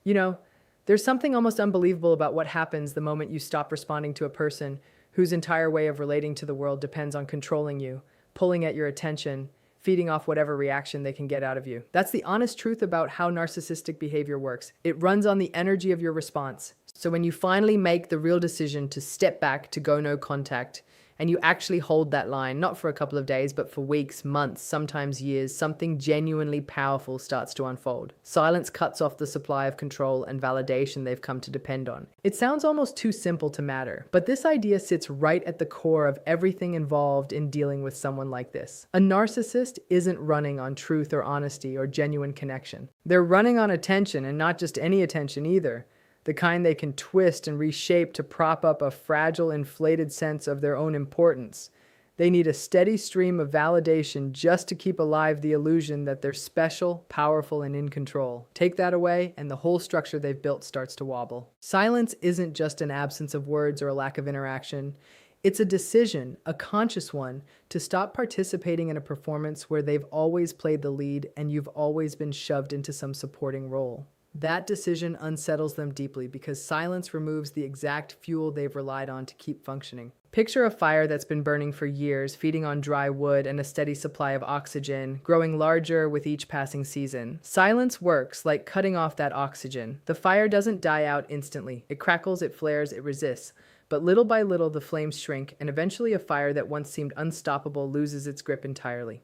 You know, there's something almost unbelievable about what happens the moment you stop responding to a person whose entire way of relating to the world depends on controlling you, pulling at your attention, feeding off whatever reaction they can get out of you. That's the honest truth about how narcissistic behavior works. It runs on the energy of your response. So when you finally make the real decision to step back, to go no contact, and you actually hold that line, not for a couple of days, but for weeks, months, sometimes years, something genuinely powerful starts to unfold. Silence cuts off the supply of control and validation they've come to depend on. It sounds almost too simple to matter, but this idea sits right at the core of everything involved in dealing with someone like this. A narcissist isn't running on truth or honesty or genuine connection. They're running on attention, and not just any attention either. The kind they can twist and reshape to prop up a fragile, inflated sense of their own importance. They need a steady stream of validation just to keep alive the illusion that they're special, powerful, and in control. Take that away, and the whole structure they've built starts to wobble. Silence isn't just an absence of words or a lack of interaction. It's a decision, a conscious one, to stop participating in a performance where they've always played the lead and you've always been shoved into some supporting role. That decision unsettles them deeply because silence removes the exact fuel they've relied on to keep functioning. Picture a fire that's been burning for years, feeding on dry wood and a steady supply of oxygen, growing larger with each passing season. Silence works like cutting off that oxygen. The fire doesn't die out instantly. It crackles, it flares, it resists. But little by little, the flames shrink, and eventually a fire that once seemed unstoppable loses its grip entirely.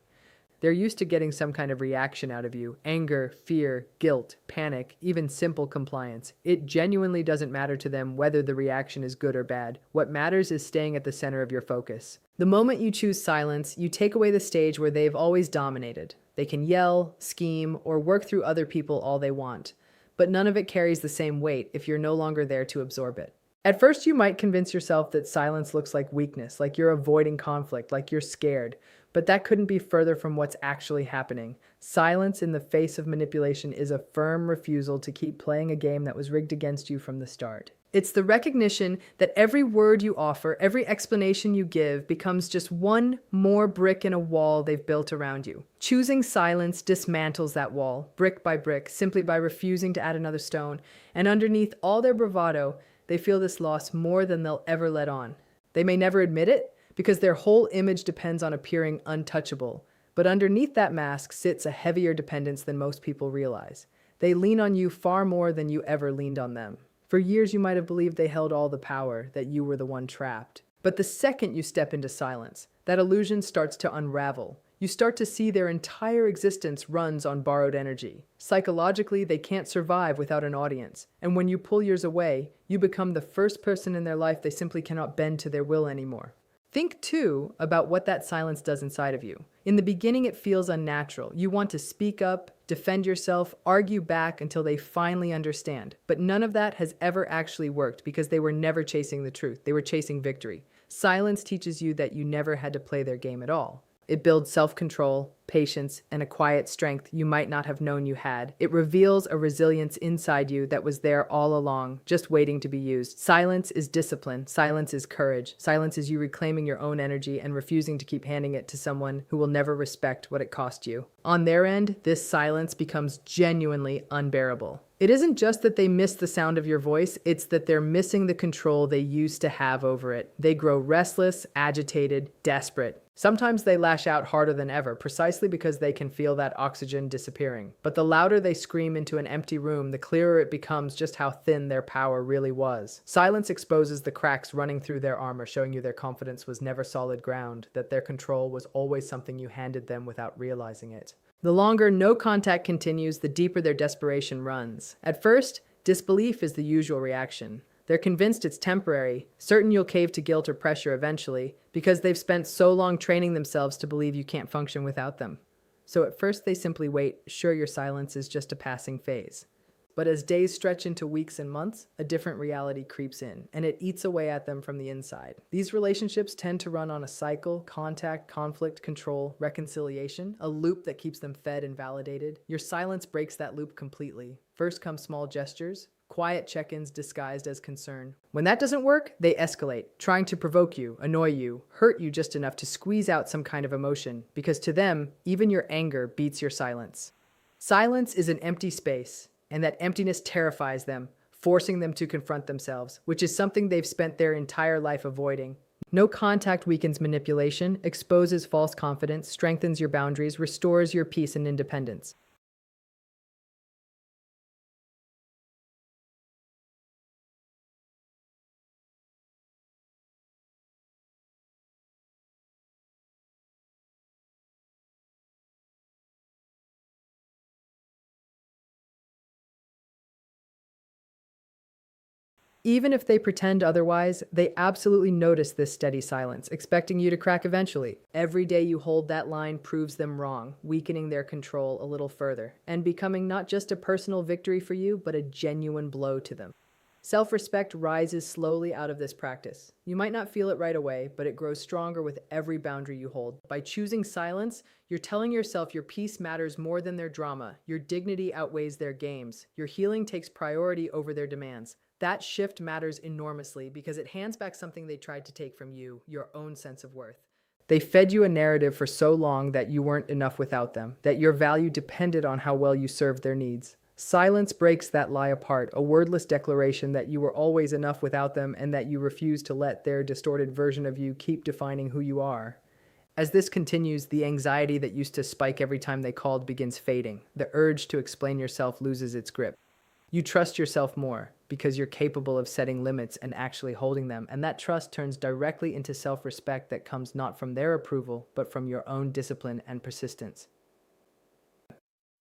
They're used to getting some kind of reaction out of you. Anger, fear, guilt, panic, even simple compliance. It genuinely doesn't matter to them whether the reaction is good or bad. What matters is staying at the center of your focus. The moment you choose silence, you take away the stage where they've always dominated. They can yell, scheme, or work through other people all they want. But none of it carries the same weight if you're no longer there to absorb it. At first, you might convince yourself that silence looks like weakness, like you're avoiding conflict, like you're scared. But that couldn't be further from what's actually happening. Silence in the face of manipulation is a firm refusal to keep playing a game that was rigged against you from the start. It's the recognition that every word you offer, every explanation you give becomes just one more brick in a wall they've built around you. Choosing silence dismantles that wall, brick by brick, simply by refusing to add another stone. And underneath all their bravado, they feel this loss more than they'll ever let on. They may never admit it, because their whole image depends on appearing untouchable. But underneath that mask sits a heavier dependence than most people realize. They lean on you far more than you ever leaned on them. For years, you might have believed they held all the power, that you were the one trapped. But the second you step into silence, that illusion starts to unravel. You start to see their entire existence runs on borrowed energy. Psychologically, they can't survive without an audience. And when you pull yours away, you become the first person in their life they simply cannot bend to their will anymore. Think, too, about what that silence does inside of you. In the beginning, it feels unnatural. You want to speak up, defend yourself, argue back until they finally understand. But none of that has ever actually worked because they were never chasing the truth. They were chasing victory. Silence teaches you that you never had to play their game at all. It builds self-control, patience, and a quiet strength you might not have known you had. It reveals a resilience inside you that was there all along, just waiting to be used. Silence is discipline. Silence is courage. Silence is you reclaiming your own energy and refusing to keep handing it to someone who will never respect what it cost you. On their end, this silence becomes genuinely unbearable. It isn't just that they miss the sound of your voice, it's that they're missing the control they used to have over it. They grow restless, agitated, desperate. Sometimes they lash out harder than ever, precisely because they can feel that oxygen disappearing. But the louder they scream into an empty room, the clearer it becomes just how thin their power really was. Silence exposes the cracks running through their armor, showing you their confidence was never solid ground, that their control was always something you handed them without realizing it. The longer no contact continues, the deeper their desperation runs. At first, disbelief is the usual reaction. They're convinced it's temporary, certain you'll cave to guilt or pressure eventually, because they've spent so long training themselves to believe you can't function without them. So at first they simply wait, sure your silence is just a passing phase. But as days stretch into weeks and months, a different reality creeps in, and it eats away at them from the inside. These relationships tend to run on a cycle: contact, conflict, control, reconciliation, a loop that keeps them fed and validated. Your silence breaks that loop completely. First come small gestures, quiet check-ins disguised as concern. When that doesn't work, they escalate, trying to provoke you, annoy you, hurt you just enough to squeeze out some kind of emotion, because to them, even your anger beats your silence. Silence is an empty space. And that emptiness terrifies them, forcing them to confront themselves, which is something they've spent their entire life avoiding. No contact weakens manipulation, exposes false confidence, strengthens your boundaries, restores your peace and independence. Even if they pretend otherwise, they absolutely notice this steady silence, expecting you to crack eventually. Every day you hold that line proves them wrong, weakening their control a little further, and becoming not just a personal victory for you, but a genuine blow to them. Self-respect rises slowly out of this practice. You might not feel it right away, but it grows stronger with every boundary you hold. By choosing silence, you're telling yourself your peace matters more than their drama, your dignity outweighs their games, your healing takes priority over their demands. That shift matters enormously because it hands back something they tried to take from you, your own sense of worth. They fed you a narrative for so long that you weren't enough without them, that your value depended on how well you served their needs. Silence breaks that lie apart, a wordless declaration that you were always enough without them and that you refuse to let their distorted version of you keep defining who you are. As this continues, the anxiety that used to spike every time they called begins fading. The urge to explain yourself loses its grip. You trust yourself more because you're capable of setting limits and actually holding them, and that trust turns directly into self-respect that comes not from their approval, but from your own discipline and persistence.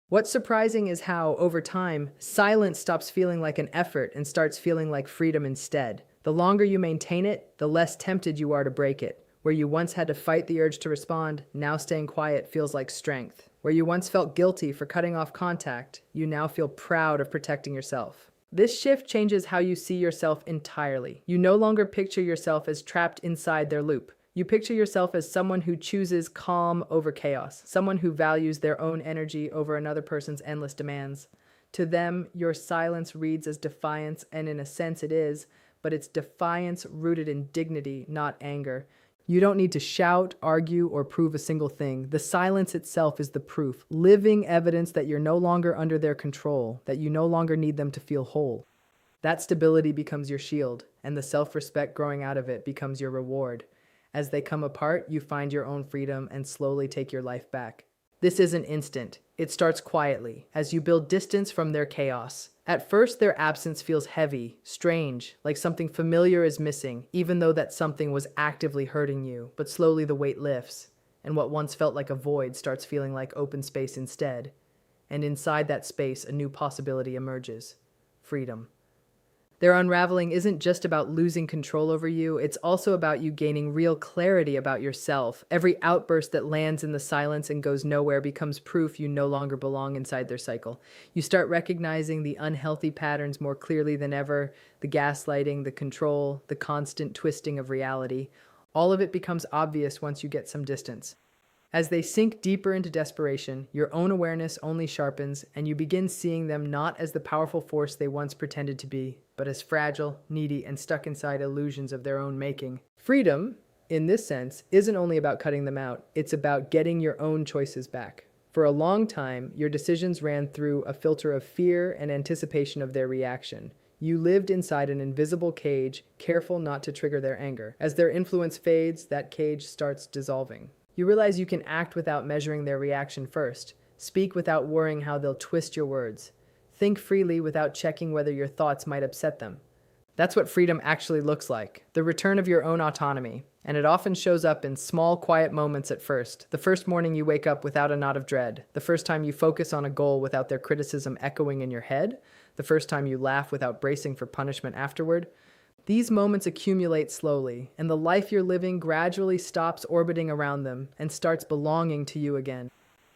What's surprising is how, over time, silence stops feeling like an effort and starts feeling like freedom instead. The longer you maintain it, the less tempted you are to break it. Where you once had to fight the urge to respond, now staying quiet feels like strength. Where you once felt guilty for cutting off contact, you now feel proud of protecting yourself. This shift changes how you see yourself entirely. You no longer picture yourself as trapped inside their loop. You picture yourself as someone who chooses calm over chaos, someone who values their own energy over another person's endless demands. To them, your silence reads as defiance, and in a sense it is, but it's defiance rooted in dignity, not anger. You don't need to shout, argue, or prove a single thing. The silence itself is the proof, living evidence that you're no longer under their control, that you no longer need them to feel whole. That stability becomes your shield, and the self-respect growing out of it becomes your reward. As they come apart, you find your own freedom and slowly take your life back. This isn't instant. It starts quietly, as you build distance from their chaos. At first, their absence feels heavy, strange, like something familiar is missing, even though that something was actively hurting you. But slowly the weight lifts, and what once felt like a void starts feeling like open space instead. And inside that space, a new possibility emerges: freedom. Their unraveling isn't just about losing control over you, it's also about you gaining real clarity about yourself. Every outburst that lands in the silence and goes nowhere becomes proof you no longer belong inside their cycle. You start recognizing the unhealthy patterns more clearly than ever, the gaslighting, the control, the constant twisting of reality. All of it becomes obvious once you get some distance. As they sink deeper into desperation, your own awareness only sharpens, and you begin seeing them not as the powerful force they once pretended to be, but as fragile, needy, and stuck inside illusions of their own making. Freedom, in this sense, isn't only about cutting them out, it's about getting your own choices back. For a long time, your decisions ran through a filter of fear and anticipation of their reaction. You lived inside an invisible cage, careful not to trigger their anger. As their influence fades, that cage starts dissolving. You realize you can act without measuring their reaction first, speak without worrying how they'll twist your words, think freely without checking whether your thoughts might upset them. That's what freedom actually looks like, the return of your own autonomy, and it often shows up in small, quiet moments at first. The first morning you wake up without a knot of dread, the first time you focus on a goal without their criticism echoing in your head, the first time you laugh without bracing for punishment afterward. These moments accumulate slowly, and the life you're living gradually stops orbiting around them and starts belonging to you again.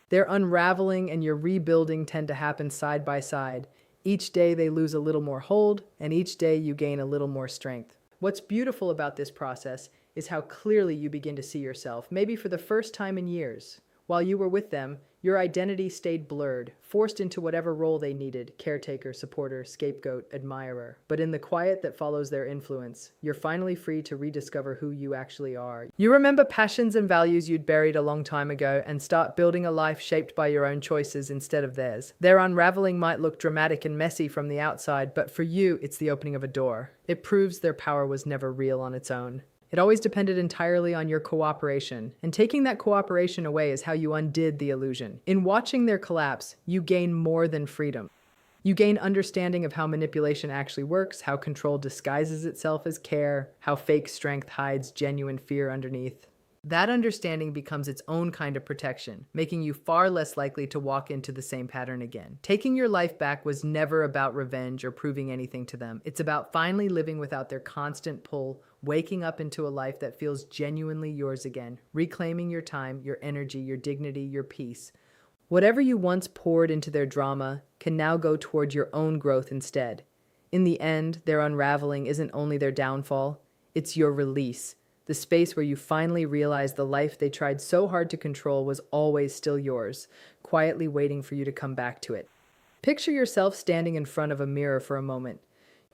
Their unraveling and your rebuilding tend to happen side by side. Each day they lose a little more hold, and each day you gain a little more strength. What's beautiful about this process is how clearly you begin to see yourself, maybe for the first time in years. While you were with them, Your identity stayed blurred, forced into whatever role they needed: caretaker, supporter, scapegoat, admirer. But in the quiet that follows their influence, you're finally free to rediscover who you actually are. You remember passions and values you'd buried a long time ago and start building a life shaped by your own choices instead of theirs. Their unraveling might look dramatic and messy from the outside, but for you, it's the opening of a door. It proves their power was never real on its own. It always depended entirely on your cooperation, and taking that cooperation away is how you undid the illusion. In watching their collapse, you gain more than freedom. You gain understanding of how manipulation actually works, how control disguises itself as care, how fake strength hides genuine fear underneath. That understanding becomes its own kind of protection, making you far less likely to walk into the same pattern again. Taking your life back was never about revenge or proving anything to them. It's about finally living without their constant pull, waking up into a life that feels genuinely yours again, reclaiming your time, your energy, your dignity, your peace. Whatever you once poured into their drama can now go toward your own growth instead. In the end, their unraveling isn't only their downfall, it's your release. The space where you finally realize the life they tried so hard to control was always still yours, quietly waiting for you to come back to it. Picture yourself standing in front of a mirror for a moment.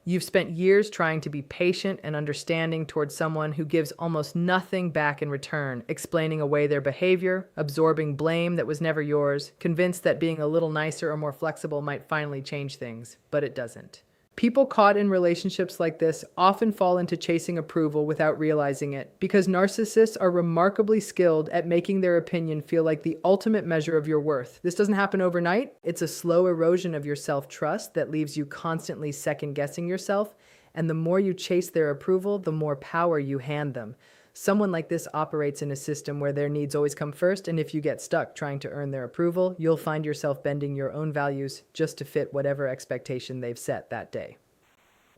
You've spent years trying to be patient and understanding towards someone who gives almost nothing back in return, explaining away their behavior, absorbing blame that was never yours, convinced that being a little nicer or more flexible might finally change things, but it doesn't. People caught in relationships like this often fall into chasing approval without realizing it, because narcissists are remarkably skilled at making their opinion feel like the ultimate measure of your worth. This doesn't happen overnight. It's a slow erosion of your self-trust that leaves you constantly second-guessing yourself, and the more you chase their approval, the more power you hand them. Someone like this operates in a system where their needs always come first, and if you get stuck trying to earn their approval, you'll find yourself bending your own values just to fit whatever expectation they've set that day.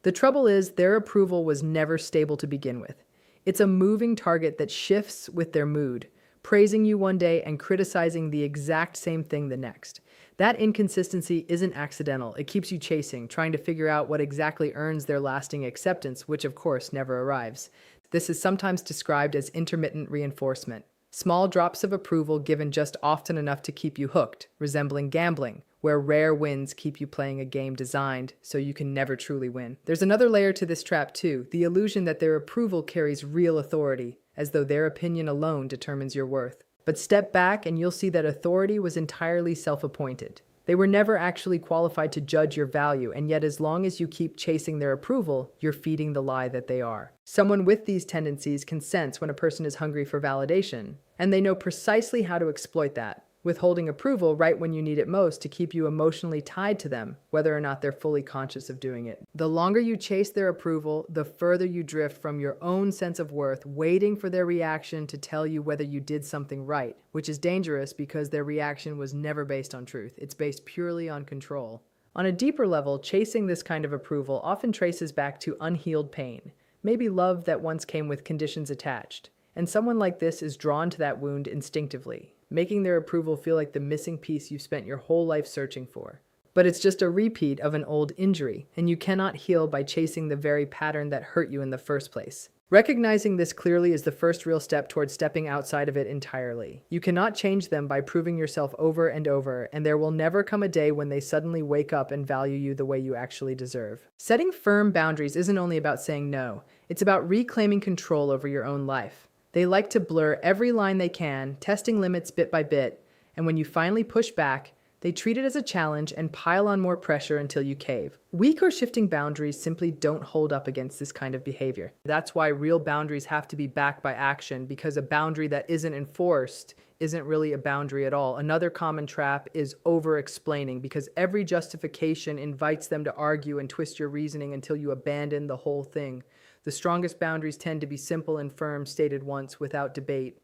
The trouble is, their approval was never stable to begin with. It's a moving target that shifts with their mood, praising you one day and criticizing the exact same thing the next. That inconsistency isn't accidental. It keeps you chasing, trying to figure out what exactly earns their lasting acceptance, which of course never arrives. This is sometimes described as intermittent reinforcement. Small drops of approval given just often enough to keep you hooked, resembling gambling, where rare wins keep you playing a game designed so you can never truly win. There's another layer to this trap too, the illusion that their approval carries real authority, as though their opinion alone determines your worth. But step back and you'll see that authority was entirely self-appointed. They were never actually qualified to judge your value, and yet as long as you keep chasing their approval, you're feeding the lie that they are. Someone with these tendencies can sense when a person is hungry for validation, and they know precisely how to exploit that, withholding approval right when you need it most to keep you emotionally tied to them, whether or not they're fully conscious of doing it. The longer you chase their approval, the further you drift from your own sense of worth, waiting for their reaction to tell you whether you did something right, which is dangerous because their reaction was never based on truth. It's based purely on control. On a deeper level, chasing this kind of approval often traces back to unhealed pain, maybe love that once came with conditions attached. And someone like this is drawn to that wound instinctively, making their approval feel like the missing piece you've spent your whole life searching for. But it's just a repeat of an old injury, and you cannot heal by chasing the very pattern that hurt you in the first place. Recognizing this clearly is the first real step towards stepping outside of it entirely. You cannot change them by proving yourself over and over, and there will never come a day when they suddenly wake up and value you the way you actually deserve. Setting firm boundaries isn't only about saying no, it's about reclaiming control over your own life. They like to blur every line they can, testing limits bit by bit, and when you finally push back, they treat it as a challenge and pile on more pressure until you cave. Weak or shifting boundaries simply don't hold up against this kind of behavior. That's why real boundaries have to be backed by action, because a boundary that isn't enforced isn't really a boundary at all. Another common trap is over-explaining, because every justification invites them to argue and twist your reasoning until you abandon the whole thing. The strongest boundaries tend to be simple and firm, stated once, without debate.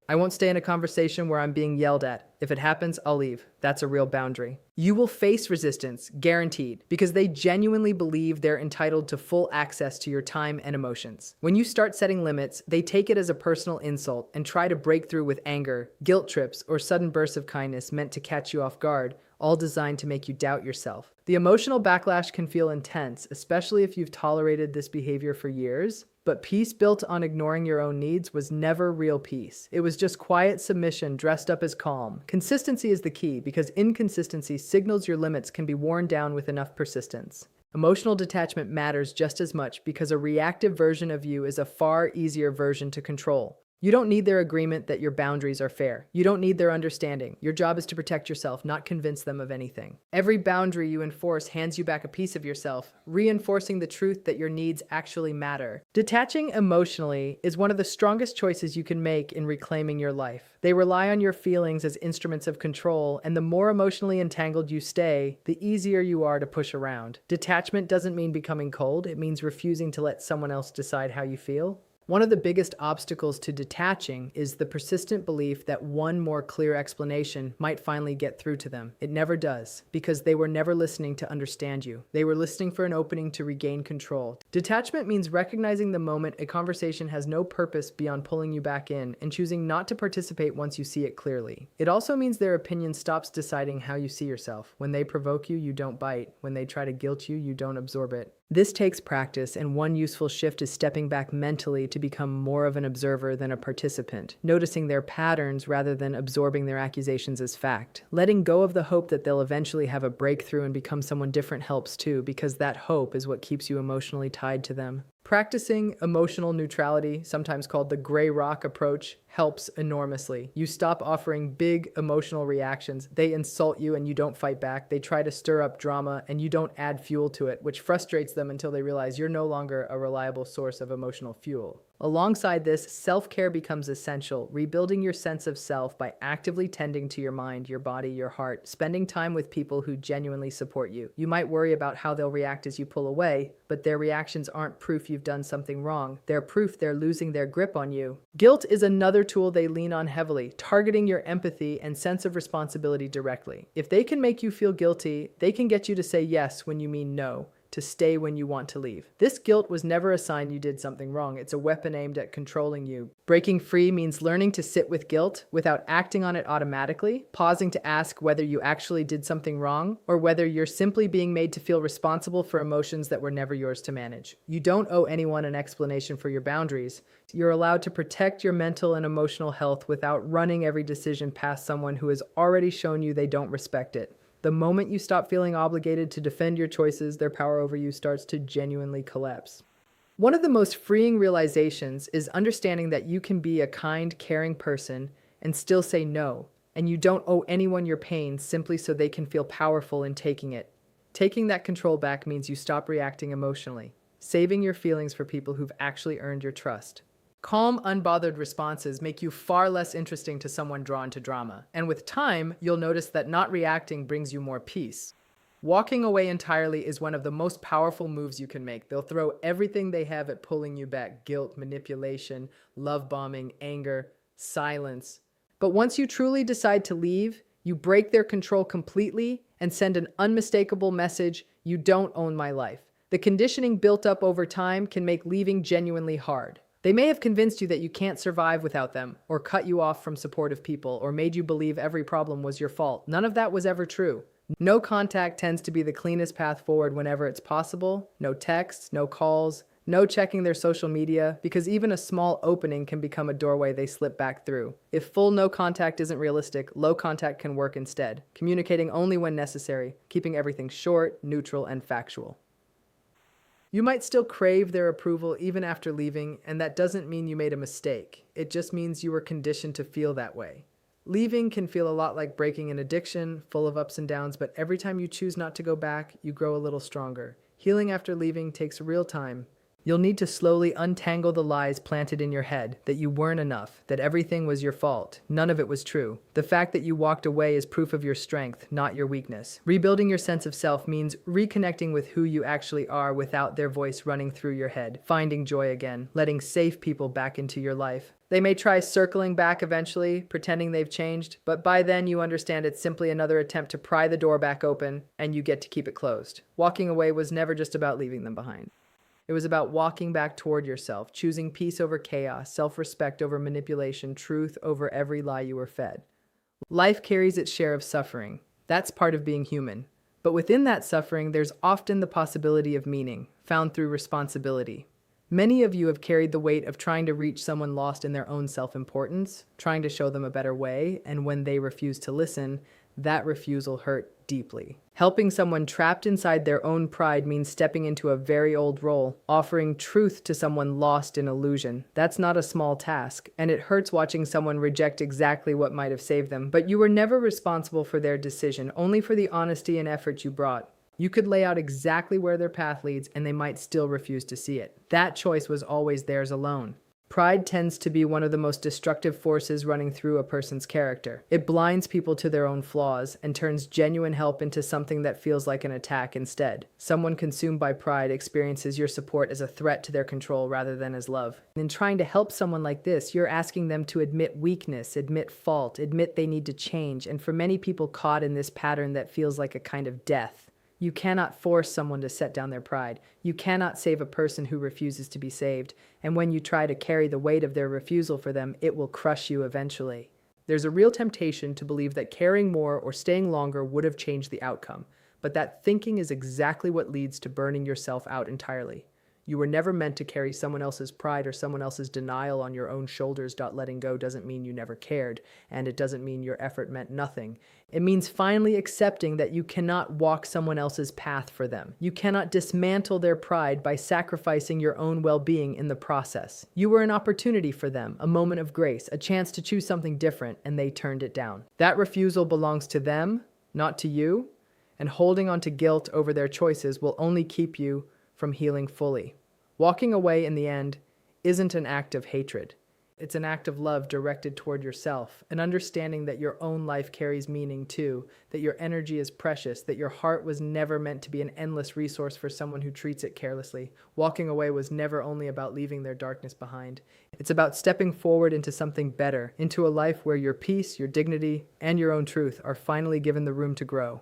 I won't stay in a conversation where I'm being yelled at. If it happens, I'll leave. That's a real boundary. You will face resistance, guaranteed, because they genuinely believe they're entitled to full access to your time and emotions. When you start setting limits, they take it as a personal insult and try to break through with anger, guilt trips, or sudden bursts of kindness meant to catch you off guard, all designed to make you doubt yourself. The emotional backlash can feel intense, especially if you've tolerated this behavior for years, But peace built on ignoring your own needs was never real peace. It was just quiet submission dressed up as calm. Consistency is the key because inconsistency signals your limits can be worn down with enough persistence. Emotional detachment matters just as much because a reactive version of you is a far easier version to control. You don't need their agreement that your boundaries are fair. You don't need their understanding. Your job is to protect yourself, not convince them of anything. Every boundary you enforce hands you back a piece of yourself, reinforcing the truth that your needs actually matter. Detaching emotionally is one of the strongest choices you can make in reclaiming your life. They rely on your feelings as instruments of control, and the more emotionally entangled you stay, the easier you are to push around. Detachment doesn't mean becoming cold. It means refusing to let someone else decide how you feel. One of the biggest obstacles to detaching is the persistent belief that one more clear explanation might finally get through to them. It never does, because they were never listening to understand you. They were listening for an opening to regain control. Detachment means recognizing the moment a conversation has no purpose beyond pulling you back in and choosing not to participate once you see it clearly. It also means their opinion stops deciding how you see yourself. When they provoke you, you don't bite. When they try to guilt you, you don't absorb it. This takes practice, and one useful shift is stepping back mentally to become more of an observer than a participant, noticing their patterns rather than absorbing their accusations as fact. Letting go of the hope that they'll eventually have a breakthrough and become someone different helps too, because that hope is what keeps you emotionally tied to them. Practicing emotional neutrality, sometimes called the gray rock approach, helps enormously. You stop offering big emotional reactions. They insult you and you don't fight back. They try to stir up drama and you don't add fuel to it, which frustrates them until they realize you're no longer a reliable source of emotional fuel. Alongside this, self-care becomes essential, rebuilding your sense of self by actively tending to your mind, your body, your heart, spending time with people who genuinely support you. You might worry about how they'll react as you pull away, but their reactions aren't proof you've done something wrong. They're proof they're losing their grip on you. Guilt is another tool they lean on heavily, targeting your empathy and sense of responsibility directly. If they can make you feel guilty, they can get you to say yes when you mean no, to stay when you want to leave. This guilt was never a sign you did something wrong. It's a weapon aimed at controlling you. Breaking free means learning to sit with guilt without acting on it automatically, pausing to ask whether you actually did something wrong or whether you're simply being made to feel responsible for emotions that were never yours to manage. You don't owe anyone an explanation for your boundaries. You're allowed to protect your mental and emotional health without running every decision past someone who has already shown you they don't respect it. The moment you stop feeling obligated to defend your choices, their power over you starts to genuinely collapse. One of the most freeing realizations is understanding that you can be a kind, caring person and still say no, and you don't owe anyone your pain simply so they can feel powerful in taking it. Taking that control back means you stop reacting emotionally, saving your feelings for people who've actually earned your trust. Calm, unbothered responses make you far less interesting to someone drawn to drama. And with time, you'll notice that not reacting brings you more peace. Walking away entirely is one of the most powerful moves you can make. They'll throw everything they have at pulling you back: guilt, manipulation, love bombing, anger, silence. But once you truly decide to leave, you break their control completely and send an unmistakable message: you don't own my life. The conditioning built up over time can make leaving genuinely hard. They may have convinced you that you can't survive without them, or cut you off from supportive people, or made you believe every problem was your fault. None of that was ever true. No contact tends to be the cleanest path forward whenever it's possible. No texts, no calls, no checking their social media, because even a small opening can become a doorway they slip back through. If full no contact isn't realistic, low contact can work instead, communicating only when necessary, keeping everything short, neutral, and factual. You might still crave their approval even after leaving, and that doesn't mean you made a mistake. It just means you were conditioned to feel that way. Leaving can feel a lot like breaking an addiction, full of ups and downs, but every time you choose not to go back, you grow a little stronger. Healing after leaving takes real time. You'll need to slowly untangle the lies planted in your head, that you weren't enough, that everything was your fault. None of it was true. The fact that you walked away is proof of your strength, not your weakness. Rebuilding your sense of self means reconnecting with who you actually are without their voice running through your head, finding joy again, letting safe people back into your life. They may try circling back eventually, pretending they've changed, but by then you understand it's simply another attempt to pry the door back open, and you get to keep it closed. Walking away was never just about leaving them behind. It was about walking back toward yourself, choosing peace over chaos, self-respect over manipulation, truth over every lie you were fed. Life carries its share of suffering. That's part of being human. But within that suffering, there's often the possibility of meaning, found through responsibility. Many of you have carried the weight of trying to reach someone lost in their own self-importance, trying to show them a better way, and when they refuse to listen, that refusal hurt deeply. Helping someone trapped inside their own pride means stepping into a very old role, offering truth to someone lost in illusion. That's not a small task, and it hurts watching someone reject exactly what might have saved them. But you were never responsible for their decision, only for the honesty and effort you brought. You could lay out exactly where their path leads, and they might still refuse to see it. That choice was always theirs alone. Pride tends to be one of the most destructive forces running through a person's character. It blinds people to their own flaws and turns genuine help into something that feels like an attack instead. Someone consumed by pride experiences your support as a threat to their control rather than as love. In trying to help someone like this, you're asking them to admit weakness, admit fault, admit they need to change, and for many people caught in this pattern that feels like a kind of death. You cannot force someone to set down their pride. You cannot save a person who refuses to be saved. And when you try to carry the weight of their refusal for them, it will crush you eventually. There's a real temptation to believe that caring more or staying longer would have changed the outcome. But that thinking is exactly what leads to burning yourself out entirely. You were never meant to carry someone else's pride or someone else's denial on your own shoulders. Letting go doesn't mean you never cared, and it doesn't mean your effort meant nothing. It means finally accepting that you cannot walk someone else's path for them. You cannot dismantle their pride by sacrificing your own well-being in the process. You were an opportunity for them, a moment of grace, a chance to choose something different, and they turned it down. That refusal belongs to them, not to you, and holding on to guilt over their choices will only keep you from healing fully. Walking away in the end isn't an act of hatred. It's an act of love directed toward yourself, an understanding that your own life carries meaning too, that your energy is precious, that your heart was never meant to be an endless resource for someone who treats it carelessly. Walking away was never only about leaving their darkness behind. It's about stepping forward into something better, into a life where your peace, your dignity, and your own truth are finally given the room to grow.